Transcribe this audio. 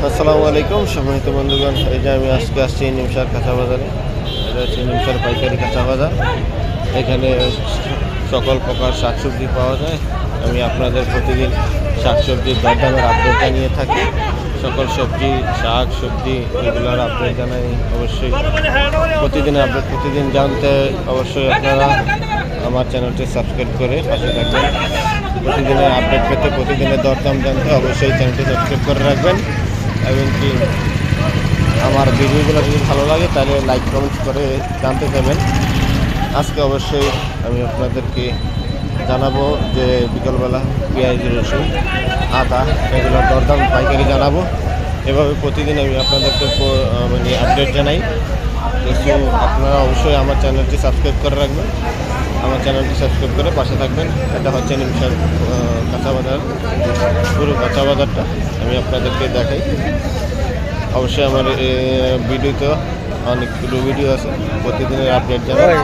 আসসালামু আলাইকুম সম্মানিত বন্ধুগণ, এই যে আমি আজকে আসছি নিমসার কাঁচা বাজারে। এটা হচ্ছে নিমসার পাইকারি কাঁচা বাজার। এখানে সকল প্রকার শাকসবজি পাওয়া যায়। আমি আপনাদের প্রতিদিন শাকসবজির দরদামের আপডেট জানিয়ে থাকি। সকল সবজি, শাক সবজি এগুলোর আপডেট জানাই অবশ্যই। প্রতিদিনের আপডেট প্রতিদিন জানতে অবশ্যই আপনারা আমার চ্যানেলটি সাবস্ক্রাইব করে পাশে থাকবেন। প্রতিদিনের আপডেট পেতে, প্রতিদিনের দরদাম জানতে অবশ্যই চ্যানেলটি সাবস্ক্রাইব করে রাখবেন। এবং কি আমার ভিডিওগুলো যদি ভালো লাগে তাহলে লাইক কমেন্ট করে জানতে পারবেন। আজকে অবশ্যই আমি আপনাদেরকে জানাবো যে বিকালবেলা পেঁয়াজ, রসুন, আদা এগুলোর দরদাম পাইকারি জানাবো। এভাবে প্রতিদিন আমি আপনাদেরকে মানে আপডেট জানাই। কিছু আপনারা অবশ্যই আমার চ্যানেলটি সাবস্ক্রাইব করে রাখবেন। আমার চ্যানেলটি সাবস্ক্রাইব করে পাশে থাকবেন। এটা হচ্ছে নিমসার কাঁচা বাজার, পুরো কাঁচা বাজারটা আমি আপনাদেরকে দেখাই। অবশ্যই আমার ভিডিওতে অনেকগুলো ভিডিও আছে, প্রতিদিনের আপডেট জানাই।